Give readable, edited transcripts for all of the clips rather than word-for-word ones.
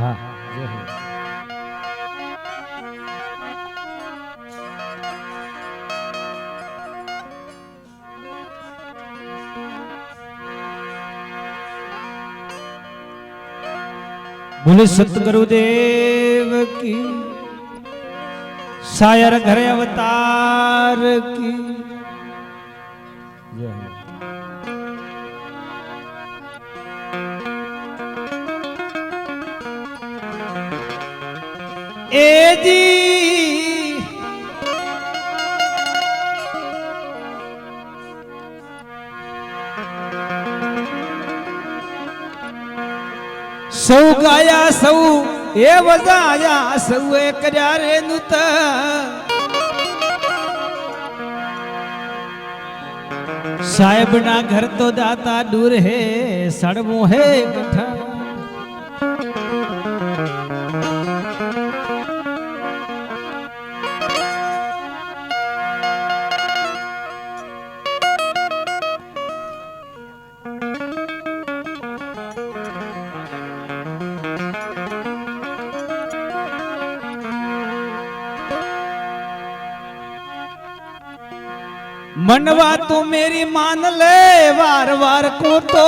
हाँ जय हो। बोले सतगुरुदेव की, शायर घर अवतार की जय हो। ए जी सौ गाया सौ ए वजाया सौ एक रे नुत साहेब ना घर तो दाता दूर है सड़मो है गठा मनवा तू मेरी मान ले वार वार को तो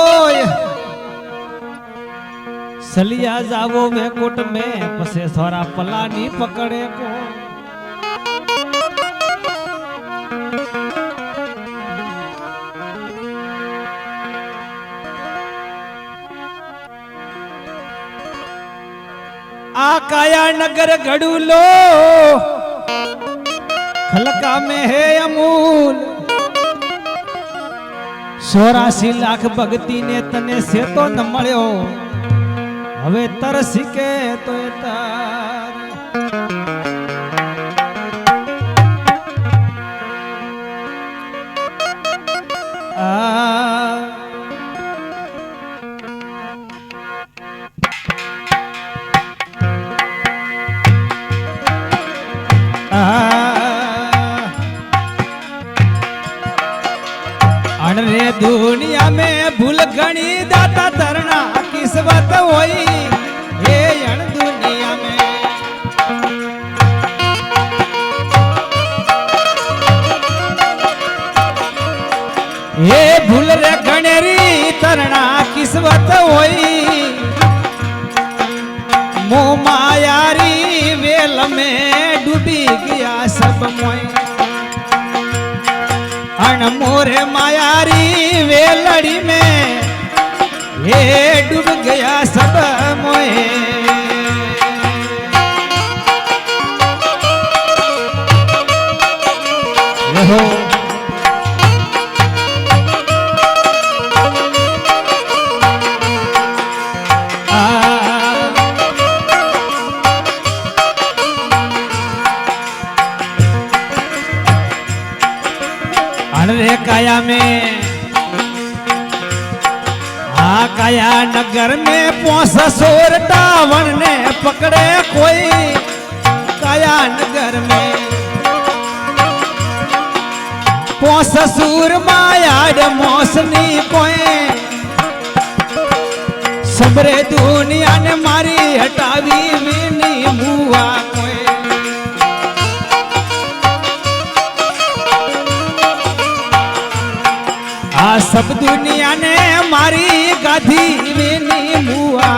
सलिया जावो में कोट में पसे थोड़ा पलानी पकड़े को आकाया नगर घड़ूलो खलका में है अमूल 84 लाख भक्ति ने तने से तो न मळ्यो हवे तरसी के तो तार रे दुनिया में भूल घनी दाता धरना किस्मत होई ये अण दुनिया में ये भूल रे घनेरी धरना किस्मत होई मोह मायारी वेल में डूबी गया सब मोई मोरे मायारी वेलड़ी में ये डूब गया सब मोए हो रे काया में काया नगर में पोस सोर टावन ने पकड़े कोई काया नगर में पोस सूर मायाड मौसनी कोई सबरे दुनिया ने मारी हटावी वीनी मुआ कोई आ सब दुनिया ने मारी गाधी वेनी मुआ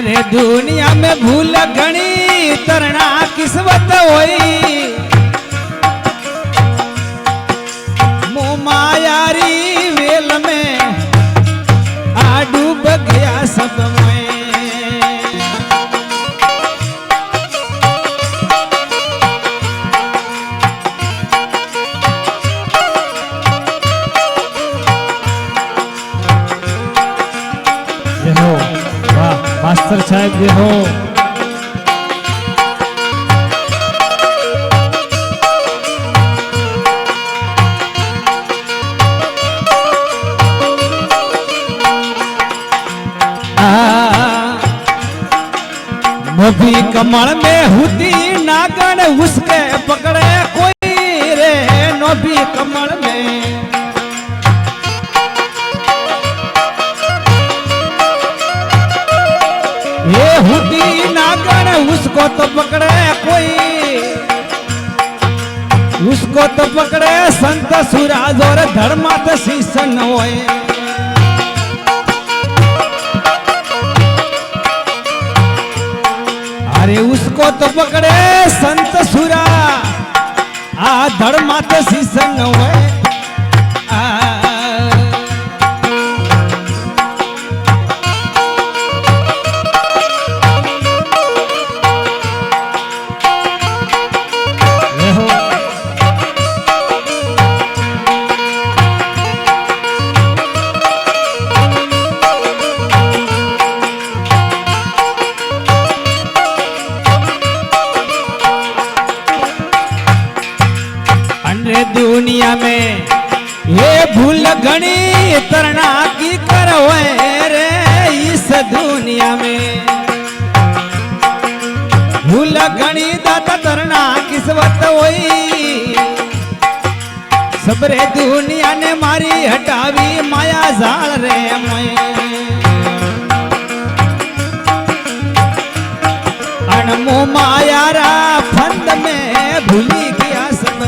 रे दुनिया में भूल घनी तरना किस्मत होई मोह मायारी वेल में आ डूब गया सब में मास्टर साहब जी हो मोभी कमल में हुती नागन उसके पकड़े कोई रे नोभी कमल में कोई नागण उसको तो पकड़े कोई, उसको तो पकड़े संत सुराज और धर्मात शीशन होए। अरे उसको तो पकड़े संत सुरा आ धर्मात शीशन होए। दुनिया में ये भूल घनी तरना की करवे रे, इस दुनिया में भूल घनी दाता तरना किस्मत होई। सबरे दुनिया ने मारी हटावी माया जाल रे मैं, अनमो माया रा फंद में भूली गया सब।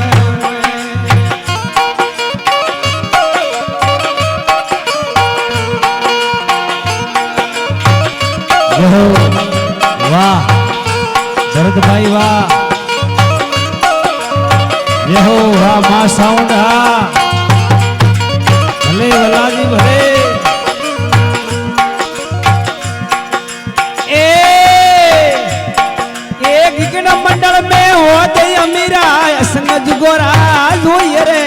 वाह शरद भाई वाह, ये हो वाह मां साउंड भले भलाजी भले। एक गिगन मंडल में हो दे अमीरा संग जुगोरा जोई रे,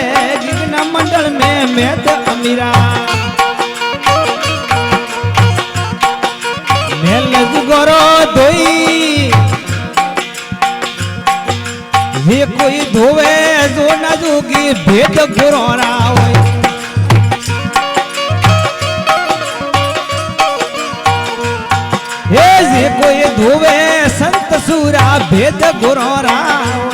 गिगन मंडल में मैं तो अमीरा जुगोरो धोई। ये कोई धोवे जो न जोगी भेद गुरोरा होए। ये कोई धोवे संत सूरा भेद गुरोरा होए।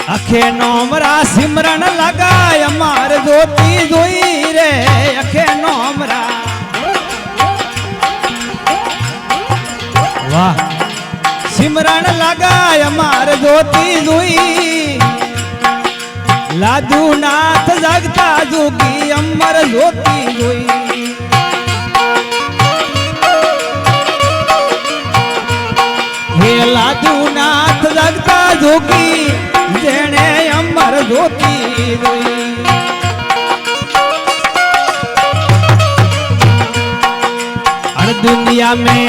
अखे नोमरा सिमरन लगाय मार जोती जोई रे, अखे नोमरा वाह सिमरन लगाय मार जोती जोई। लादू नाथ जगता जोगी अमर जोती जोई। हे लादू नाथ जगता जोगी जेने अमर जोती जोई। हर दुनिया में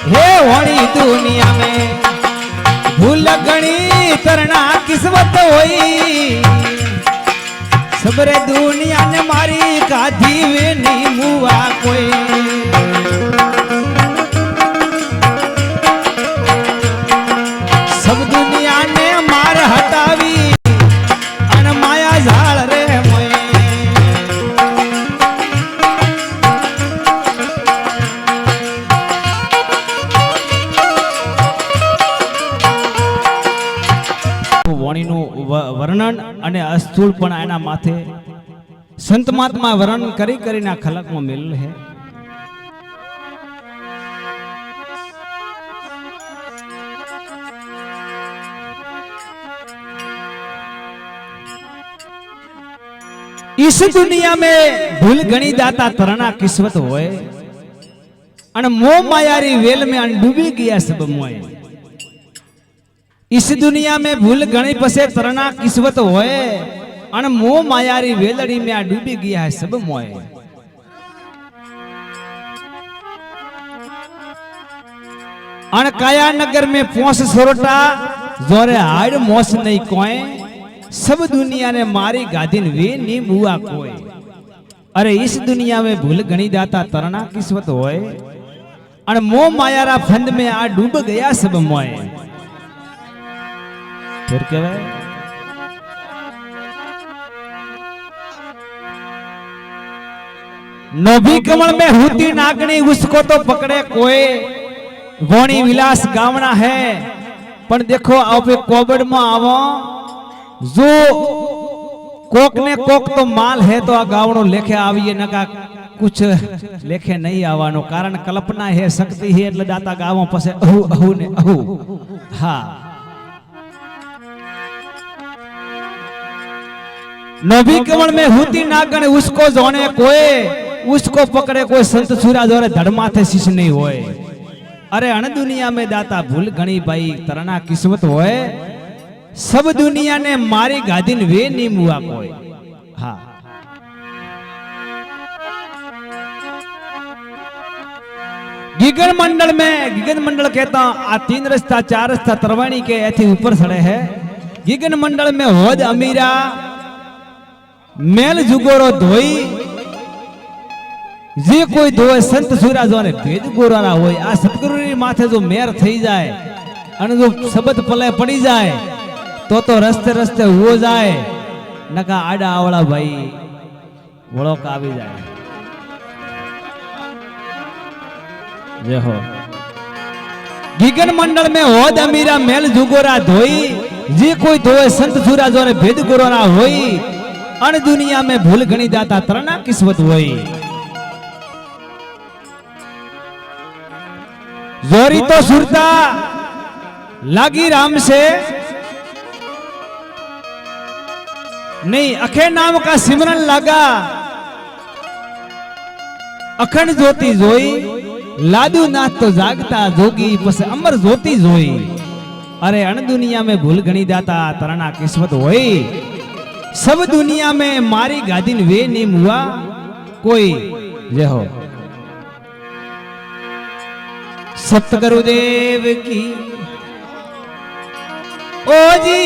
हे होनी दुनिया में भूल घनी तरना किस्मत होई। सबरे दुनिया ने मारी काधी वे नहीं मुआ कोई। सब दुनिया ने मार हटावी अन माया झाड़ रे मोए। વાણીનું વર્ણન અને અસ્થૂળપણ એના માથે સંત મહાત્મા વર્ણન કરી કરીને આ ખલકમાં મેલ હે। इस दुनिया में भूल गणी दाता तरना किस्मत होए अन मोह मायारी वेल में अन डूबी गया सब मोए। इस दुनिया में भूल गणी पसे तरना किस्मत होए अन मोह मायारी वेलड़ी में आ डूबी गया है सब मोए। अन काया नगर में पोस सोरटा जोरे हाड़ मोस नहीं कोई सब दुनिया ने मारी गादीन वे नी बुआ कोई अरे इस दुनिया में भूल गणी दाता तरना किस्मत होए और मोह मायारा फंद में आ डूब गया सब मोए फिर कहवे नोभी कमल में होती नागनी उसको तो पकड़े कोई वोणी विलास गावना है पर देखो आप कोबड़ में आवो जो कोक ने कोक तो माल है तो आ गावनो लेखे आविए नका कुछ लेखे नहीं आवानो कारण कल्पना है शक्ति है એટલે દાતા ગાવો પછી અહુ અહુ ને અહુ હા नोभी कमल में होती नागण उसको जोने कोई उसको पकड़े कोई संत सूरा जोरे धड़मा थे शीश नहीं होए अरे अण दुनिया में दाता भूल गणी भाई तरना किस्मत होए सब दुनिया ने मारी गादीन वे नी मुआ कोई हाँ गिगन मंडल कहता आ 3 रास्ता 4 रास्ता तरवाणी के ऐथी ऊपर सड़े है गिगन मंडल में होद अमीरा मेल जुगोरो धोई जे कोई धोए संत सूरा जोने भेद गोराना होय आ सतगुरुनी माथे जो मेर થઈ જાય અને જો શબ્દ પલે પડી જાય तो रस्ते रस्ते हो जाए नका आड़ा आवड़ा भाई वड़ोक आवी जाए जय हो गिगन मंडल में होद अमीरा मेल जुगोरा धोई जे कोई धोए संत सूरा जोरे भेद गोराना होई अन दुनिया में भूल गणी दाता तरना किस्मत होई जोरी तो सुरता लागी राम से नहीं अखे नाम का सिमरन लगा अखंड ज्योति जोई लादू नाथ तो जागता जोगी पस अमर ज्योति जोई अरे अन दुनिया में भूल गणी दाता तरना किस्मत होई सब दुनिया में मारी गादीन वे नीम हुआ कोई जय हो सतगुरुदेव की ओ जी